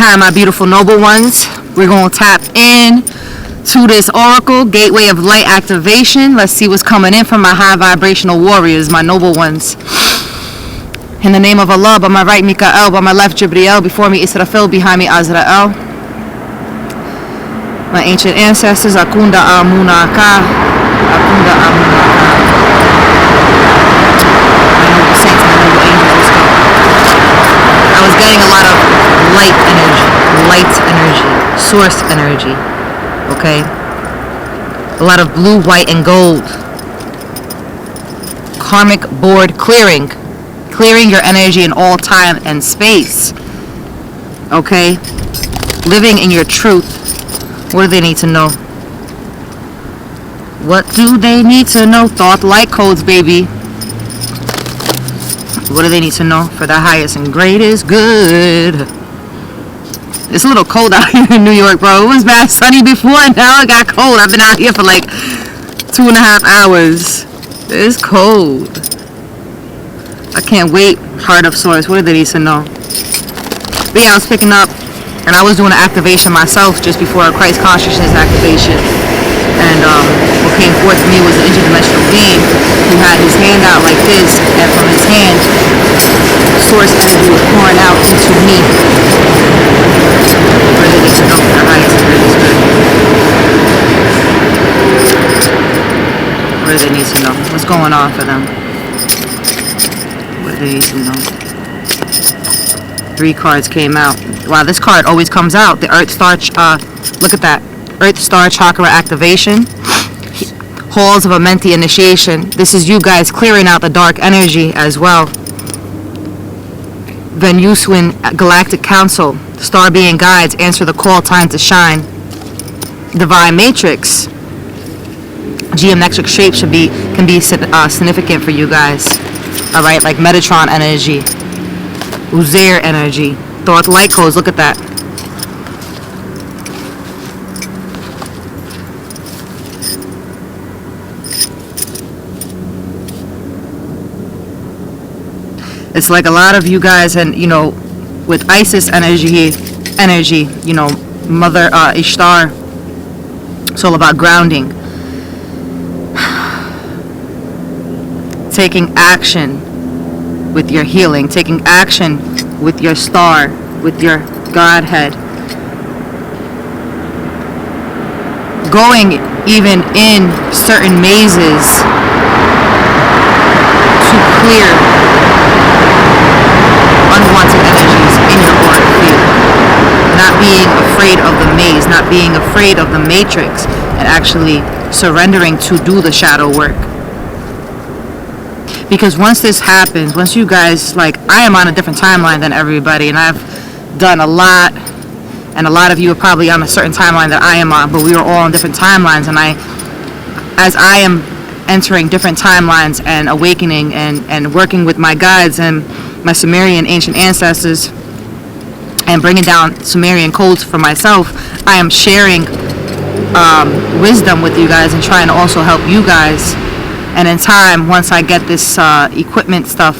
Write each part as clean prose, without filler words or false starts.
Hi, my beautiful noble ones. We're going to tap in to this oracle, gateway of light activation. Let's see what's coming in from my high vibrational warriors, my noble ones. In the name of Allah, by my right, Mikael, by my left, Jibriel, before me, Israfil, behind me, Azrael. My ancient ancestors, Akunda Amunaka, Akunda Amunaka. My noble saints, my noble angels, let's go. I was getting a lot of light energy, source energy, okay? A lot of blue, white, and gold. Karmic board clearing your energy in all time and space, okay? Living in your truth. What do they need to know? What do they need to know? Thought light codes, baby. What do they need to know? For the highest and greatest good. It's a little cold out here in New York, bro. It was bad sunny before, and now it got cold. I've been out here for like 2.5 hours. It's cold. I can't wait. Heart of Source. What do they need to know? But yeah, I was picking up, and I was doing an activation myself just before a Christ consciousness activation. And what came forth to me was an interdimensional being who had his hand out like this, and from his hand, source energy was pouring out into me. What do they need to know for the highest and greatest good? What do they need to know? What's going on for them? What do they need to know? 3 cards came out. Wow, this card always comes out. The Earth Star, look at that. Earth Star Chakra activation. Halls of Amenti initiation. This is you guys clearing out the dark energy as well. Venusian Galactic Council. Star being guides. Answer the call. Time to shine. Divine Matrix. Geometric shape can be significant for you guys. All right, like Metatron energy, Uzair energy, Thought light codes. Look at that. It's like a lot of you guys, and you know, with Isis energy, you know, Mother Ishtar. It's all about grounding. Taking action with your healing, taking action with your star, with your Godhead. Going even in certain mazes to clear unwanted energies in your auric field. Not being afraid of the maze, not being afraid of the matrix, and actually surrendering to do the shadow work. Because once this happens, once you guys, like, I am on a different timeline than everybody, and I've done a lot, and a lot of you are probably on a certain timeline that I am on, but we are all on different timelines, and as I am entering different timelines and awakening and working with my guides and my Sumerian ancient ancestors and bringing down Sumerian codes for myself, I am sharing wisdom with you guys and trying to also help you guys. And in time, once I get this equipment stuff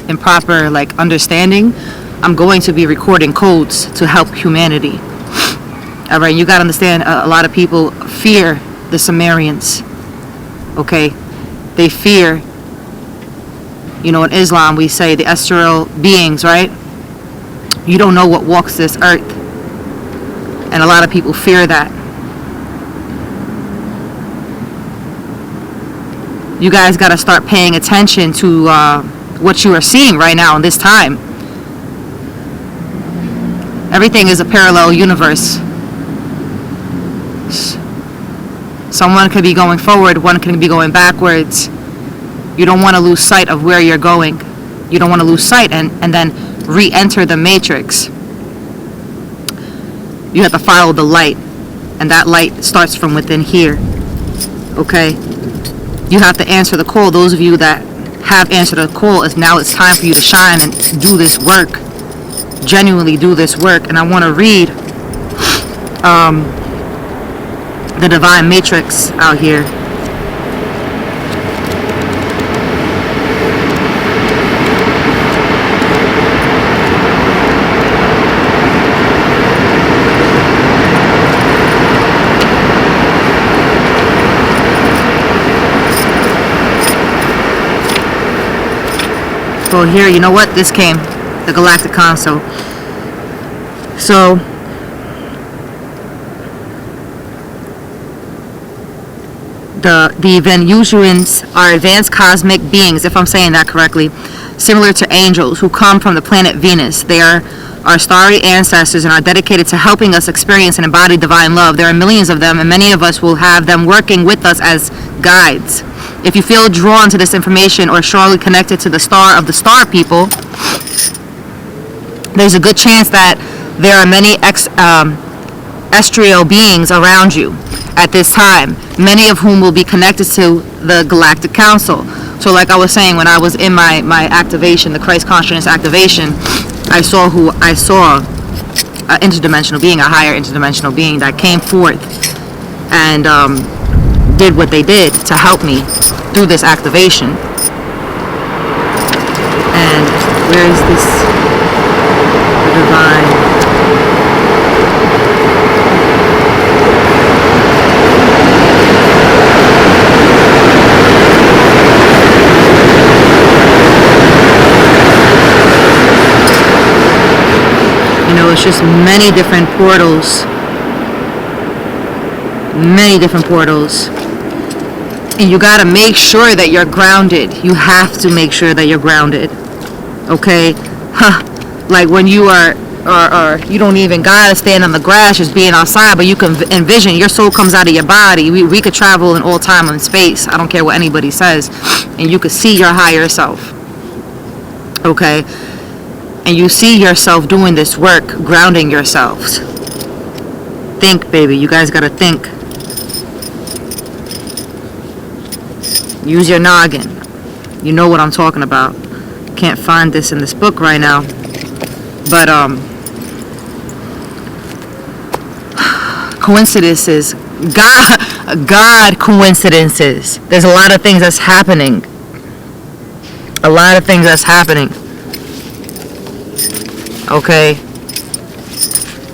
in proper like understanding, I'm going to be recording codes to help humanity. All right, you got to understand, a lot of people fear the Sumerians. Okay, they fear, you know, in Islam we say the astral beings, right? You don't know what walks this earth, and a lot of people fear that. You guys got to start paying attention to what you are seeing right now in this time. Everything is a parallel universe. Someone could be going forward, one can be going backwards. You don't want to lose sight of where you're going. You don't want to lose sight and then re-enter the matrix. You have to follow the light, and that light starts from within here. Okay? You have to answer the call. Those of you that have answered the call, now it's time for you to shine and do this work. Genuinely do this work. And I want to read the Divine Matrix out here. Well, here, you know what? This came, the Galactic Council. So, the Venusians are advanced cosmic beings, if I'm saying that correctly, similar to angels who come from the planet Venus. They are our starry ancestors and are dedicated to helping us experience and embody divine love. There are millions of them, and many of us will have them working with us as guides. If you feel drawn to this information or strongly connected to the star of the star people, there's a good chance that there are many extraterrestrial beings around you at this time, many of whom will be connected to the Galactic Council. So like I was saying, when I was in my activation, the Christ consciousness activation, I saw an interdimensional being, a higher interdimensional being that came forth and did what they did to help me through this activation. And where is this divine? You know, it's just many different portals. Many different portals. And you gotta make sure that you're grounded. You have to make sure that you're grounded. Okay? Like when you are you don't even gotta stand on the grass just being outside, but you can envision your soul comes out of your body. We could travel in all time and space. I don't care what anybody says. And you could see your higher self. Okay? And you see yourself doing this work, grounding yourselves. Think, baby. You guys gotta think. Use your noggin. You know what I'm talking about. Can't find this in this book right now. But, coincidences. God coincidences. There's a lot of things that's happening. A lot of things that's happening. Okay,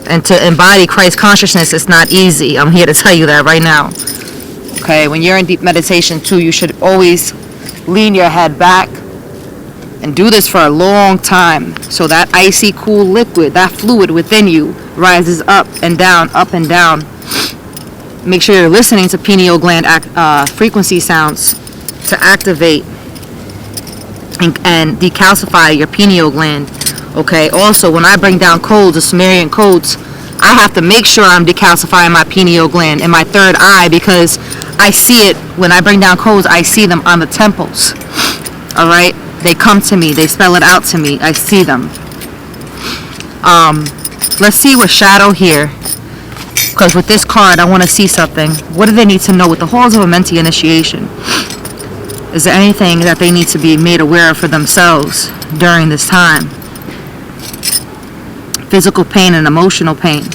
and to embody Christ consciousness is not easy. I'm here to tell you that right now. Okay, when you're in deep meditation too, you should always lean your head back and do this for a long time, so that icy cool liquid, that fluid within you, rises up and down, up and down. Make sure you're listening to pineal gland frequency sounds to activate and decalcify your pineal gland. Okay, also when I bring down codes, the Sumerian codes, I have to make sure I'm decalcifying my pineal gland and my third eye, because I see it when I bring down codes. I see them on the temples. All right, they come to me, they spell it out to me, I see them. Let's see with shadow here, because with this card I want to see something. What do they need to know with the halls of a mentee initiation? Is there anything that they need to be made aware of for themselves during this time? Physical pain and emotional pain.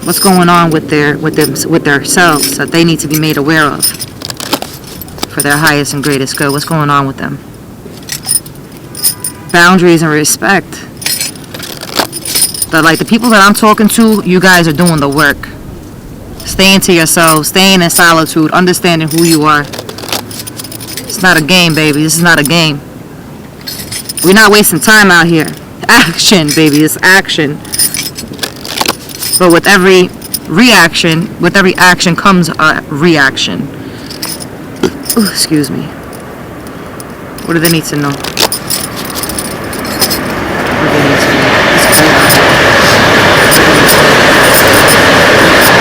What's going on with their selves that they need to be made aware of for their highest and greatest good? What's going on with them? Boundaries and respect. But like the people that I'm talking to, you guys are doing the work. Staying to yourselves, staying in solitude, understanding who you are. It's not a game, baby. This is not a game. We're not wasting time out here. Action, baby. It's action. But with every action comes a reaction. Ooh, excuse me. What do they need to know? What do they need to know?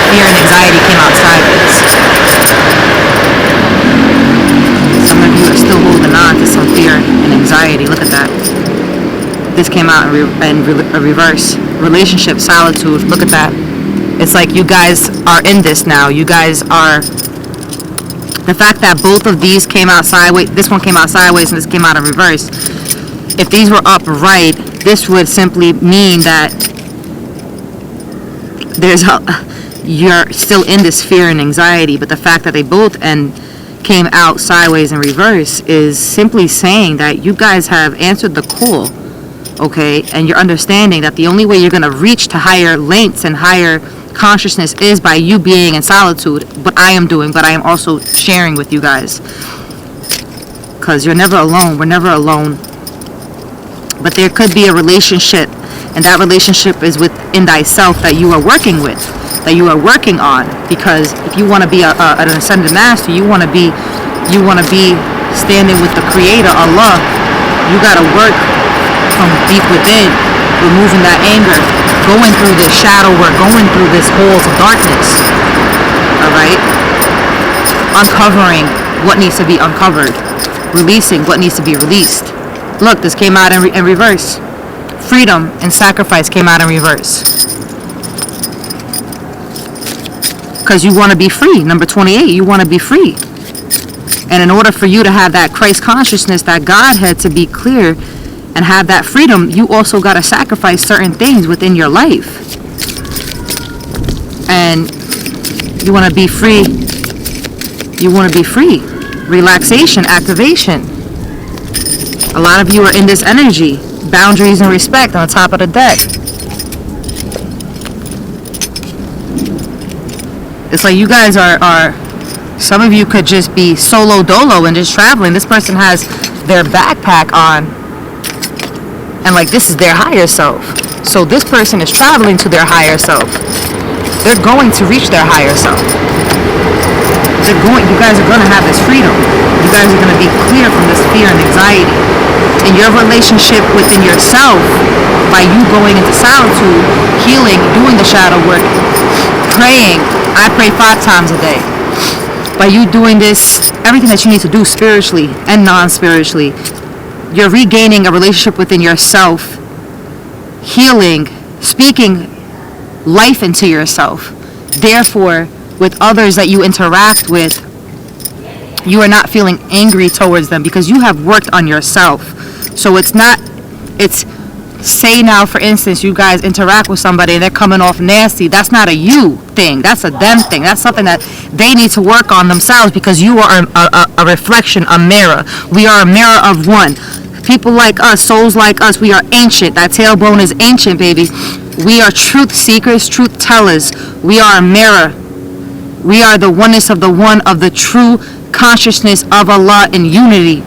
Fear and anxiety came out sideways. Some of you are still holding on to some fear and anxiety. Look at that. This came out in reverse. Relationship, solitude. Look at that. It's like you guys are in this now. You guys are. The fact that both of these came out sideways, this one came out sideways and this came out in reverse. If these were upright, this would simply mean that you're still in this fear and anxiety. But the fact that they both came out sideways and reverse is simply saying that you guys have answered the call. Okay, and you're understanding that the only way you're going to reach to higher lengths and higher consciousness is by you being in solitude. What I am doing, but I am also sharing with you guys, because you're never alone. We're never alone. But there could be a relationship, and that relationship is within thyself that you are working with, that you are working on. Because if you want to be an ascended master, you want to be standing with the Creator, Allah. You got to work from deep within, removing that anger, going through this shadow work, going through this halls of darkness. All right, uncovering what needs to be uncovered, releasing what needs to be released. Look, this came out in reverse. Freedom and sacrifice came out in reverse. Because you want to be free. Number 28, you want to be free. And in order for you to have that Christ consciousness, that Godhead, to be clear and have that freedom, you also got to sacrifice certain things within your life. And you want to be free. You want to be free. Relaxation, activation. A lot of you are in this energy. Boundaries and respect on the top of the deck. It's like you guys are some of you could just be solo dolo and just traveling. This person has their backpack on, and like this is their higher self. So this person is traveling to their higher self. They're going to reach their higher self. You guys are going to have this freedom. You guys are going to be clear from this fear and anxiety. In your relationship within yourself, by you going into solitude, healing, doing the shadow work, praying. I pray 5 times a day. By you doing this, everything that you need to do spiritually and non-spiritually, you're regaining a relationship within yourself, healing, speaking life into yourself. Therefore, with others that you interact with, you are not feeling angry towards them because you have worked on yourself. So it's say now, for instance, you guys interact with somebody and they're coming off nasty. That's not a you thing. That's a them thing. That's something that they need to work on themselves, because you are a reflection, a mirror. We are a mirror of one. People like us, souls like us, we are ancient. That tailbone is ancient, baby. We are truth seekers, truth tellers. We are a mirror. We are the oneness of the one, of the true consciousness of Allah in unity.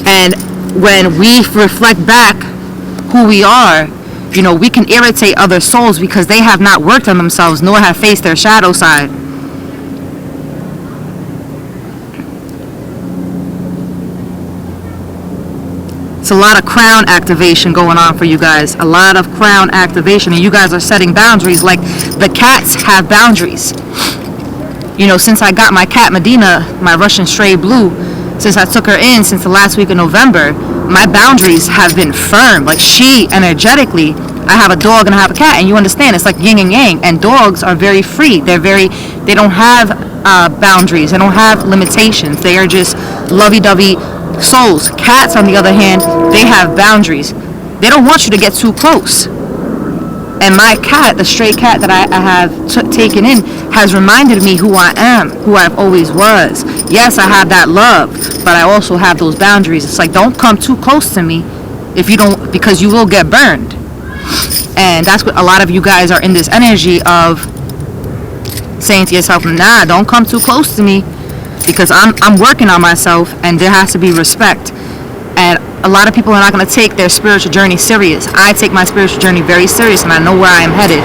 And when we reflect back who we are, we can irritate other souls because they have not worked on themselves nor have faced their shadow side. It's a lot of crown activation going on for you guys. A lot of crown activation. And you guys are setting boundaries like the cats have boundaries. Since I got my cat Medina, my Russian stray blue, since I took her in since the last week of November, my boundaries have been firm. Like, she energetically, I have a dog and I have a cat, and you understand, it's like yin and yang. And dogs are very free. They don't have boundaries. They don't have limitations. They are just lovey-dovey souls. Cats, on the other hand, they have boundaries. They don't want you to get too close. And my cat, the stray cat that I have taken in, has reminded me who I am, who I've always was. Yes, I have that love, but I also have those boundaries. It's like, don't come too close to me because you will get burned. And that's what a lot of you guys are in this energy of saying to yourself, nah, don't come too close to me, because I'm working on myself, and there has to be respect. And a lot of people are not going to take their spiritual journey serious. I take my spiritual journey very serious, and I know where I am headed.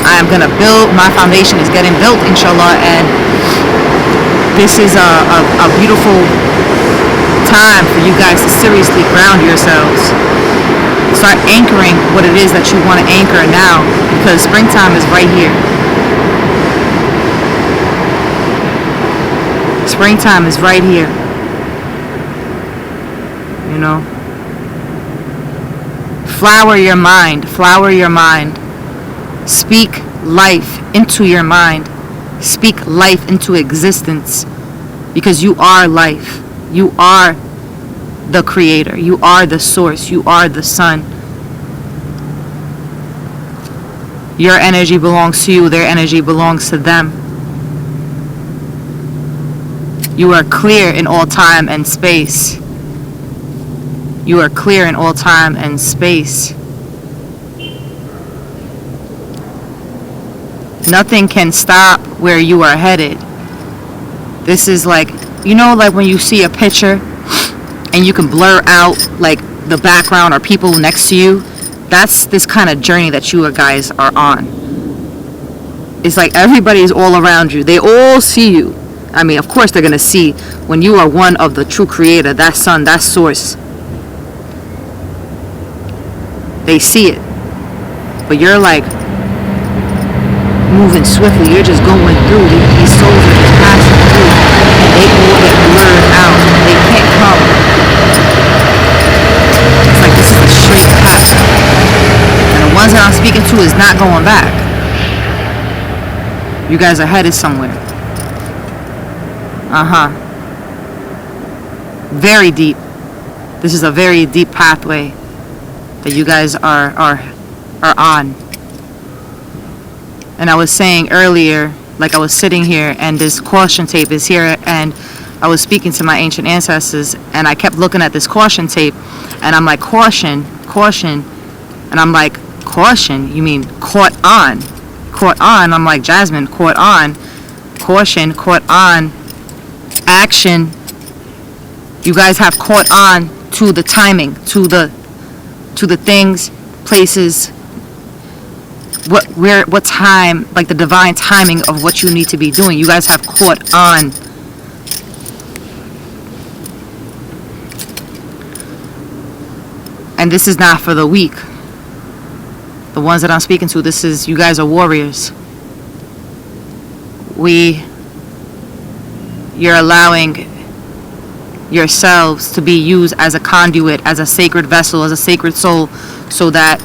I am going to build. My foundation is getting built, inshallah, and this is a beautiful time for you guys to seriously ground yourselves. Start anchoring what it is that you want to anchor now, because springtime is right here. Springtime is right here. Flower your mind. Flower your mind. Speak life into your mind. Speak life into existence, because you are life. You are the creator. You are the source. You are the sun. Your energy belongs to you. Their energy belongs to them. You are clear in all time and space. You are clear in all time and space. Nothing can stop where you are headed. This is like, like when you see a picture and you can blur out like the background or people next to you. That's this kind of journey that you guys are on. It's like everybody's all around you. They all see you. I mean, of course they're going to see when you are one of the true creator, that sun, that source. They see it. But you're like moving swiftly. You're just going through. These souls are just passing through. And they all get blurred out. They can't come. It's like this is a straight path. And the ones that I'm speaking to is not going back. You guys are headed somewhere. Very deep. This is a very deep pathway that you guys are on. And I was saying earlier, like I was sitting here and this caution tape is here, and I was speaking to my ancient ancestors, and I kept looking at this caution tape, and I'm like, caution, caution. And I'm like, caution? You mean caught on? Caught on? I'm like, Jasmine, caught on. Caution, caught on. Action. You guys have caught on to the timing, to the things, places, what time, like the divine timing of what you need to be doing. You guys have caught on. And this is not for the weak. The ones that I'm speaking to, this is, you guys are warriors. You're allowing yourselves to be used as a conduit, as a sacred vessel, as a sacred soul, so that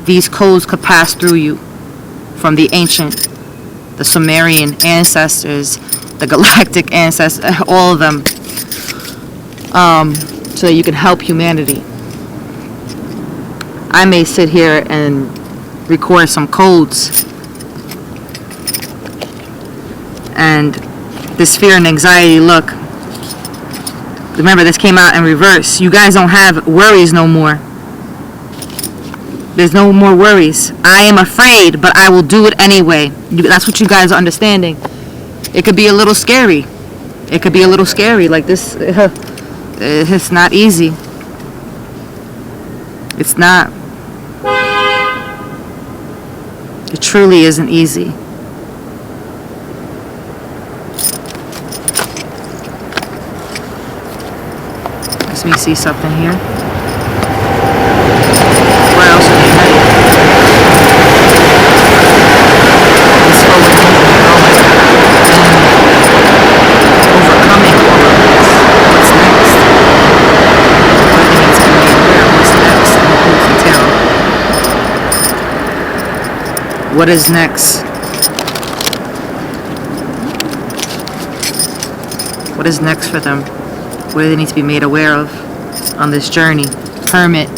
these codes could pass through you from the ancient, the Sumerian ancestors, the galactic ancestors, all of them, so that you can help humanity. I may sit here and record some codes, and this fear and anxiety, look, remember this came out in reverse. You guys don't have worries no more. There's no more worries. I am afraid, but I will do it anyway. That's what you guys are understanding. It could be a little scary. It could be a little scary. Like this, it's not easy. It's not. It truly isn't easy. Let me see something here. Where else are you headed? It's forward movement. Oh my God. Overcoming all of this. What's next? What needs to be aware? What's next? What is next? What is next for them? What do they need to be made aware of on this journey? Hermit.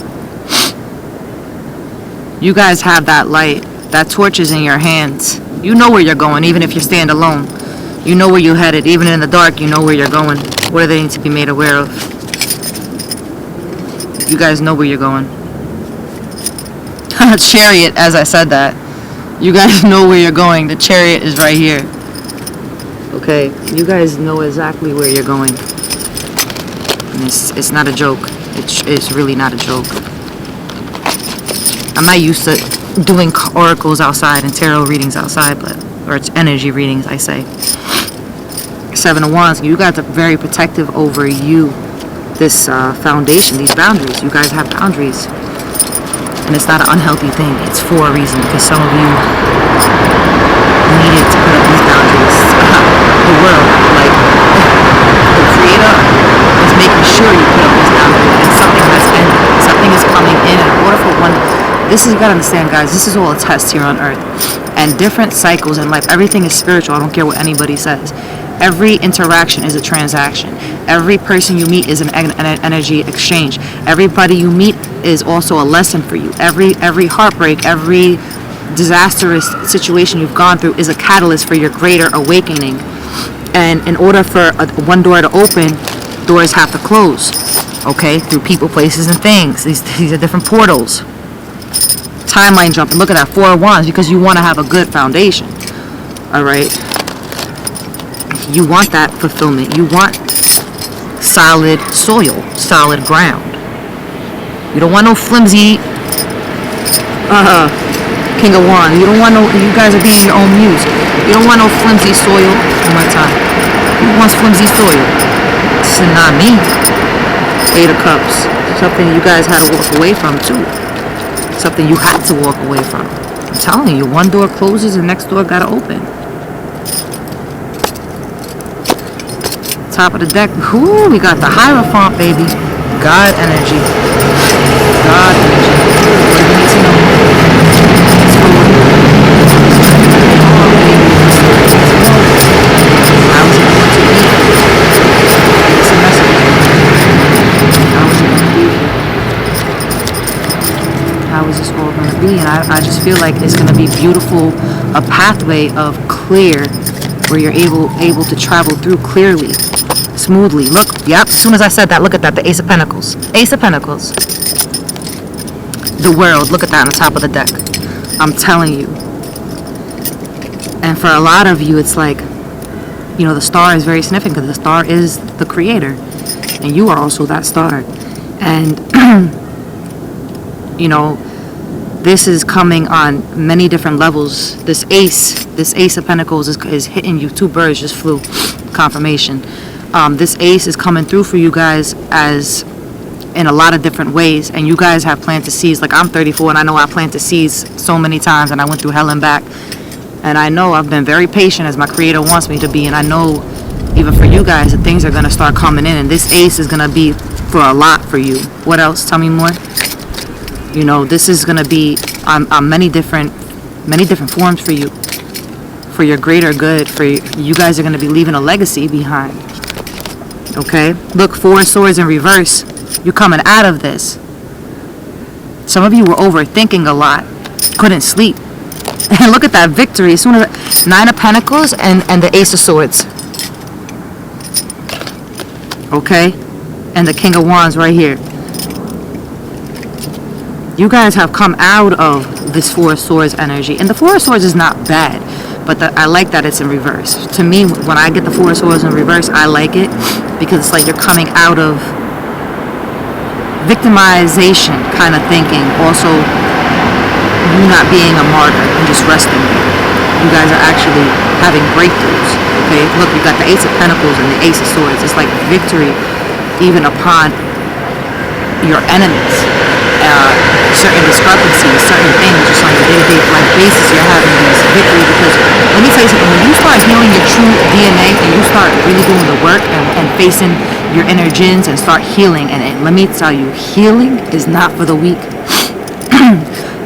You guys have that light. That torch is in your hands. You know where you're going, even if you stand alone. You know where you're headed. Even in the dark, you know where you're going. What do they need to be made aware of? You guys know where you're going. Chariot, as I said that. You guys know where you're going. The chariot is right here. Okay, you guys know exactly where you're going. And it's not a joke. It's really not a joke. I'm not used to doing oracles outside and tarot readings outside, or it's energy readings, I say. Seven of Wands, you guys are very protective over you. This foundation, these boundaries. You guys have boundaries. And it's not an unhealthy thing. It's for a reason, because some of you needed to put up these boundaries. The world, like the creator is making sure you put up these boundaries, and something has ended. Something is coming in order for one. This is, you gotta understand, guys, this is all a test here on earth. And different cycles in life, everything is spiritual. I don't care what anybody says. Every interaction is a transaction. Every person you meet is an energy exchange. Everybody you meet is also a lesson for you. Every heartbreak, every disastrous situation you've gone through is a catalyst for your greater awakening. And in order for one door to open, doors have to close. Okay, through people, places, and things. These are different portals. Timeline jumping. Look at that, 4 of Wands, because you want to have a good foundation. All right. You want that fulfillment. You want solid soil, solid ground. You don't want no flimsy King of Wands. You don't want no, you guys are being your own muse. You don't want no flimsy soil. One more time. Who wants flimsy soil? This is not me. Eight of Cups. Something you guys had to walk away from too. Something you had to walk away from. I'm telling you, one door closes and next door gotta open. Top of the deck. Ooh, we got the Hierophant, baby. God energy. God energy. What do you need to know? Let's go. How is it going to be? It's a message. How is it going to be? How is this all going to be? And I just feel like it's going to be beautiful. A pathway of clear, where you're able to travel through clearly, smoothly. Look, yep, as soon as I said that, look at that, the Ace of Pentacles. Ace of Pentacles. The World, look at that on the top of the deck. I'm telling you. And for a lot of you, it's like, you know, the star is very significant because the star is the creator. And you are also that star. And, you know, this is coming on many different levels. This Ace of Pentacles is hitting you. Two birds just flew. Confirmation. This Ace is coming through for you guys as in a lot of different ways, and you guys have planted seeds. Like, I'm 34 and I know I planted seeds so many times, and I went through hell and back, and I know I've been very patient as my creator wants me to be, and I know even for you guys that things are going to start coming in, and this Ace is going to be for a lot for you. What else? Tell me more. You know, this is going to be on many different forms for you, for your greater good. For you guys are going to be leaving a legacy behind. Okay, look, Four of Swords in reverse. You're coming out of this. Some of you were overthinking a lot, couldn't sleep, and look at that victory. As soon as Nine of Pentacles and the Ace of Swords. Okay, and the King of Wands right here. You guys have come out of this Four of Swords energy, and the Four of Swords is not bad, but I like that it's in reverse. To me, when I get the Four of Swords in reverse, I like it because it's like you're coming out of victimization kind of thinking. Also, you not being a martyr and just resting there. You guys are actually having breakthroughs. Okay, look, you got the Ace of Pentacles and the Ace of Swords. It's like victory even upon your enemies. Certain discrepancies, certain things, just on a day-to-day life basis, you're having these victories. Because let me tell you something, when you start healing your true DNA and you start really doing the work and facing your inner jinns and start healing, and let me tell you, healing is not for the weak.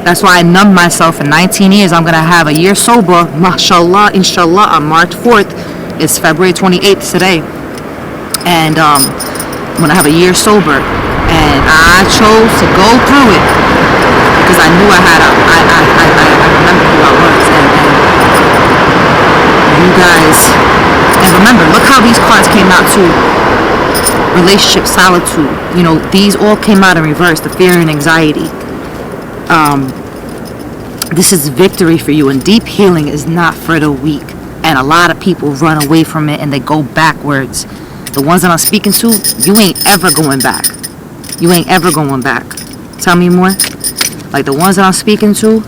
That's why I numbed myself for 19 years. I'm going to have a year sober, mashallah, inshallah, on March 4th. It's February 28th today. And I'm going to have a year sober. And I chose to go through it because I knew I had I remember who I was, and you guys, and remember, look how these cards came out too. Relationship, solitude, you know, these all came out in reverse. The fear and anxiety. This is victory for you, and deep healing is not for the weak, and a lot of people run away from it and they go backwards. The ones that I'm speaking to, you ain't ever going back. You ain't ever going back. Tell me more. Like the ones that I'm speaking to,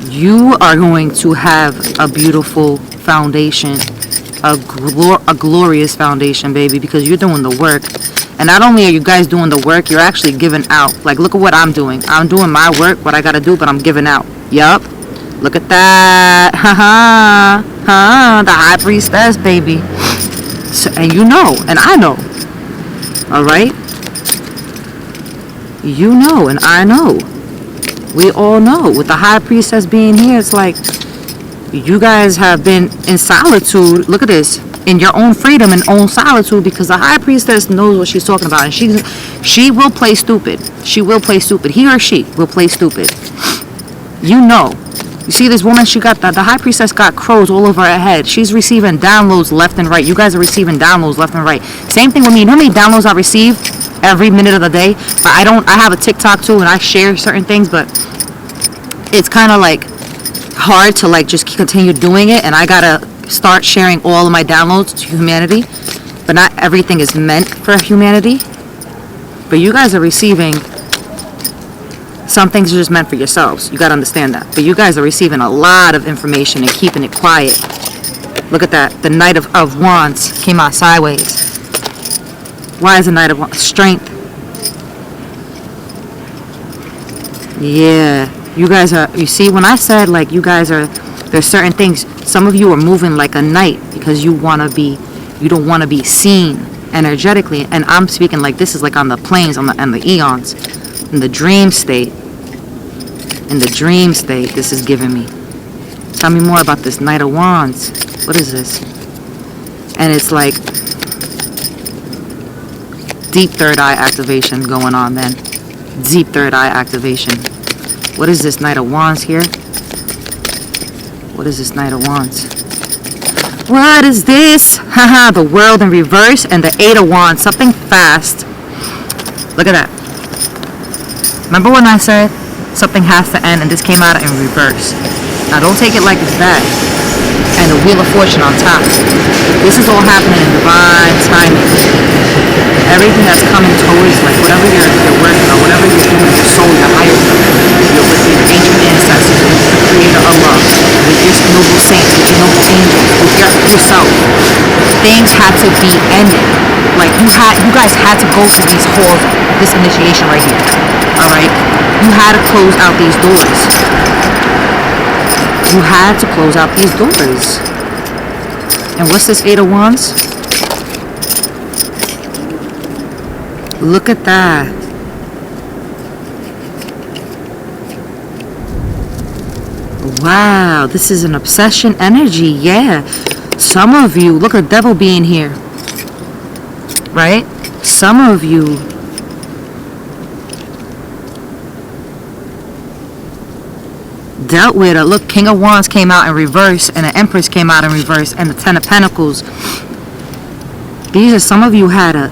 you are going to have a beautiful foundation, a glorious foundation, baby, because you're doing the work. And not only are you guys doing the work, you're actually giving out. Like, look at what I'm doing. I'm doing my work, what I got to do, but I'm giving out. Yup. Look at that. The High Priestess, baby. So, and you know, and I know. All right? You know, and I know. We all know. With the High Priestess being here, it's like you guys have been in solitude. Look at this. In your own freedom and own solitude, because the High Priestess knows what she's talking about, and she will play stupid. She will play stupid. He or she will play stupid. You know. You see this woman, she got the High Priestess got crows all over her head. She's receiving downloads left and right. You guys are receiving downloads left and right. Same thing with me. You know how many downloads I receive every minute of the day? But I have a TikTok too, and I share certain things, but it's kind of like hard to like just continue doing it, and I gotta start sharing all of my downloads to humanity. but not everything is meant for humanity. But you guys are receiving, some things are just meant for yourselves. You got to understand that. But you guys are receiving a lot of information and keeping it quiet. Look at that. The Knight of Wands came out sideways. Why is the Knight of Wands? Strength. Yeah. You guys are, you see, when I said like you guys are, there's certain things, some of you are moving like a knight because you don't want to be seen energetically. And I'm speaking like this is like on the planes, and the eons, in the dream state. In the dream state, this is giving me. Tell me more about this Knight of Wands. What is this? And it's like deep third eye activation going on then. Deep third eye activation. What is this Knight of Wands here? What is this Knight of Wands? What is this? Haha, the World in reverse and the Eight of Wands. Something fast. Look at that. Remember when I said something has to end and this came out in reverse? Now don't take it like it's bad. And the Wheel of Fortune on top. This is all happening in divine timing. Everything that's coming towards, like whatever you're working on, whatever you're doing, your soul, your higher self, you're with your ancient ancestors, with the creator Allah, with your noble saints, with your noble angels, with yourself. Things had to be ended. Like you guys had to go through these halls, this initiation right here. Alright? You had to close out these doors. You had to close out these doors. And what's this Eight of Wands? Look at that. Wow, this is an obsession energy. Yeah. Some of you, look at devil being here. Right? Some of you dealt with it. Look, King of Wands came out in reverse and the Empress came out in reverse and the Ten of Pentacles. These are, some of you had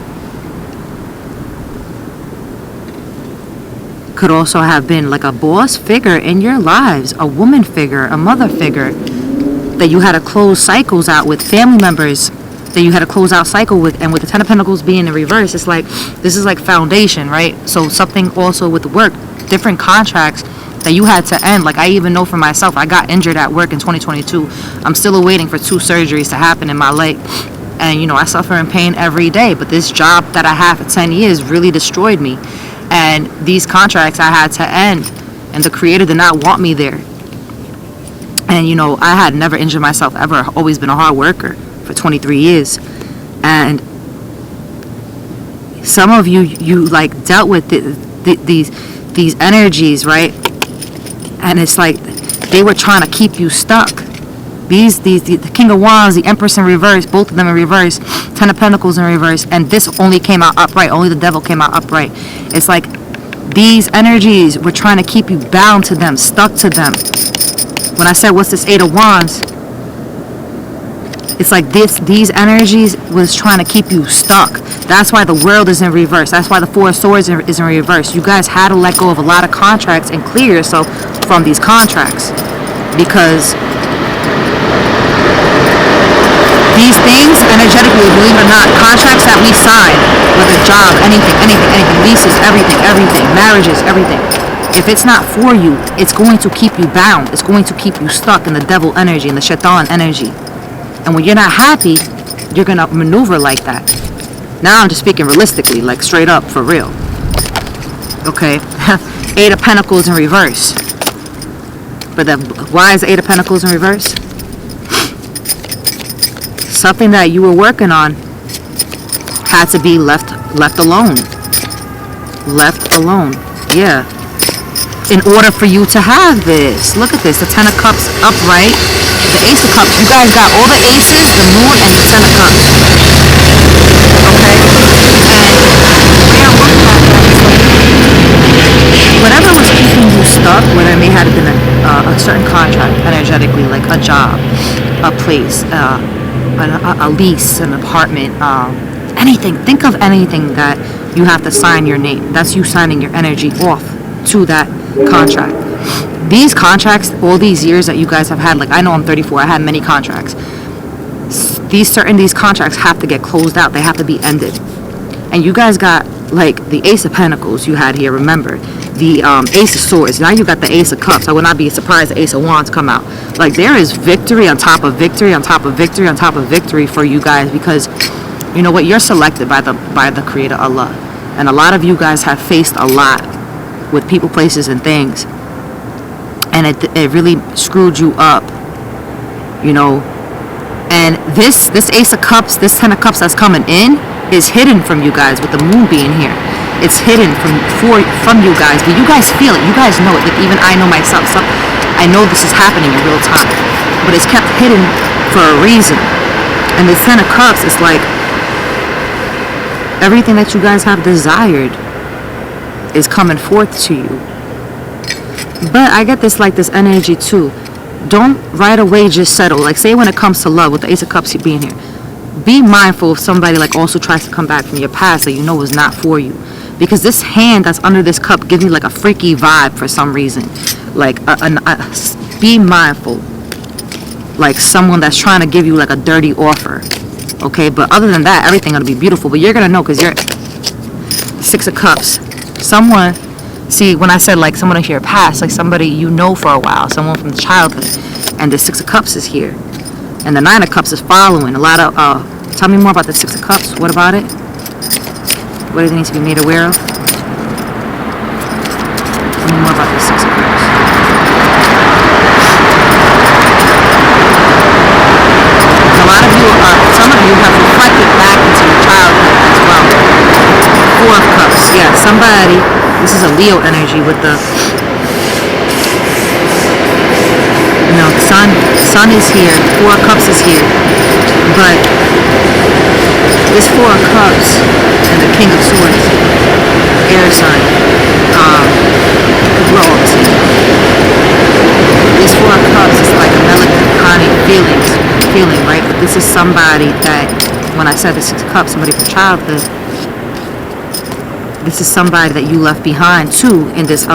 could also have been like a boss figure in your lives, a woman figure, a mother figure that you had to close cycles out with, family members that you had to close out cycle with. And with the Ten of Pentacles being in reverse, it's like this is like foundation, right? So something also with work, different contracts that you had to end. Like I even know for myself, I got injured at work in 2022. I'm still awaiting for 2 surgeries to happen in my leg, and you know I suffer in pain every day. But this job that I had for 10 years really destroyed me, and these contracts I had to end, and the creator did not want me there. And you know I had never injured myself ever, always been a hard worker for 23 years. And some of you like dealt with these energies, right? And it's like they were trying to keep you stuck. The King of Wands, the Empress in reverse, both of them in reverse, Ten of Pentacles in reverse, and this only came out upright. Only the devil came out upright. It's like these energies were trying to keep you bound to them, stuck to them. When I said, what's this Eight of Wands? It's like these energies was trying to keep you stuck. That's why the World is in reverse. That's why the Four of Swords is in reverse. You guys had to let go of a lot of contracts and clear yourself from these contracts, because these things energetically, believe it or not, contracts that we sign, whether job, anything, leases, everything, marriages, everything. If it's not for you, it's going to keep you bound. It's going to keep you stuck in the devil energy, in the shaitan energy. And when you're not happy, you're going to maneuver like that. Now I'm just speaking realistically, like straight up, for real. Okay? Eight of Pentacles in reverse. But then, why is the Eight of Pentacles in reverse? Something that you were working on had to be left alone. Left alone. Yeah. In order for you to have this. Look at this. The Ten of Cups upright. The Ace of Cups. You guys got all the aces, the moon, and the Ten of Cups. Okay? And the way I'm looking at that is like, whatever was keeping you stuck, whether it may have been a certain contract energetically, like a job, a place, a lease, an apartment, anything. Think of anything that you have to sign your name. That's you signing your energy off to that contract. These contracts, all these years that you guys have had, like I know I'm 34, I had many contracts. these contracts have to get closed out. They have to be ended. And you guys got like the Ace of Pentacles you had here, remember. The Ace of Swords. Now you got the Ace of Cups. I would not be surprised the Ace of Wands come out. Like, there is victory on top of victory on top of victory on top of victory for you guys, because you know what? You're selected by the Creator, Allah. And a lot of you guys have faced a lot with people, places, and things. And it really screwed you up, you know. And this Ace of Cups, this Ten of Cups that's coming in is hidden from you guys with the Moon being here. It's hidden from you guys, but you guys feel it. You guys know it. Like, even I know myself. I know this is happening in real time, but it's kept hidden for a reason. And the Ten of Cups is like everything that you guys have desired is coming forth to you. But I get this energy too. Don't right away just settle. Like, say when it comes to love, with the Ace of Cups being here, be mindful if somebody like also tries to come back from your past that you know is not for you. Because this hand that's under this cup gives me like a freaky vibe for some reason. Like, be mindful. Like someone that's trying to give you like a dirty offer. Okay, but other than that, everything gonna be beautiful. But you're gonna know, because you're Six of Cups. Someone, see, when I said like someone in your past, like somebody you know for a while, someone from childhood. And the Six of Cups is here. And the Nine of Cups is following. A lot of, tell me more about the Six of Cups. What about it? What does it need to be made aware of? Tell me more about the Six of Cups. A lot of you, some of you have reflected back into your childhood as well. Four of Cups. Yeah, somebody, this is a Leo energy with the, you know, sun is here. Four of Cups is here. But this Four of Cups and the King of Swords, air sign, we're all the same. This Four of Cups is like a melancholy feeling, right? But this is somebody that, when I said the Six of Cups, somebody from childhood, this is somebody that you left behind too in this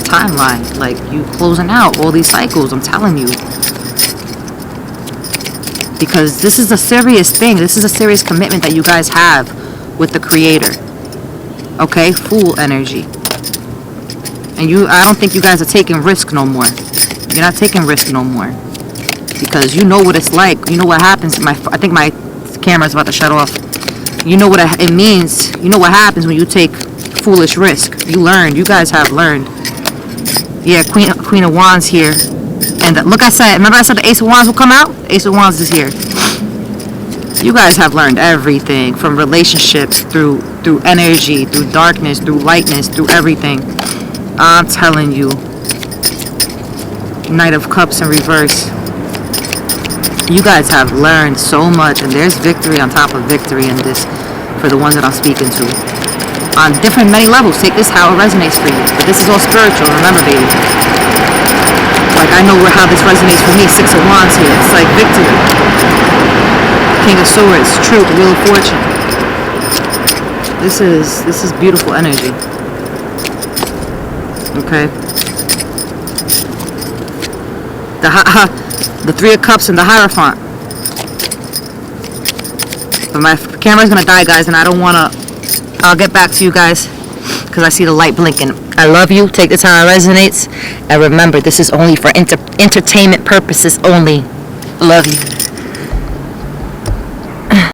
timeline. Like, you closing out all these cycles, I'm telling you. Because this is a serious thing. This is a serious commitment that you guys have with the Creator. Okay? Fool energy. And I don't think you guys are taking risk no more. You're not taking risk no more. Because you know what it's like. You know what happens. I think my camera's about to shut off. You know what it means. You know what happens when you take foolish risk. You learned. You guys have learned. Yeah, Queen of Wands here. And look, I said, remember I said the Ace of Wands will come out? Ace of Wands is here. You guys have learned everything, from relationships, through energy, through darkness, through lightness, through everything. I'm telling you. Knight of Cups in reverse. You guys have learned so much, and there's victory on top of victory in this for the ones that I'm speaking to. On many levels. Take this how it resonates for you. But this is all spiritual, remember, baby. Like, I know how this resonates for me. Six of Wands here. It's like victory. King of Swords. Truth. Wheel of Fortune. This is beautiful energy. Okay. The Three of Cups and the Hierophant. But my camera's gonna die, guys, and I don't wanna. I'll get back to you guys because I see the light blinking. I love you. Take this how it resonates. And remember, this is only for entertainment purposes only. Love you.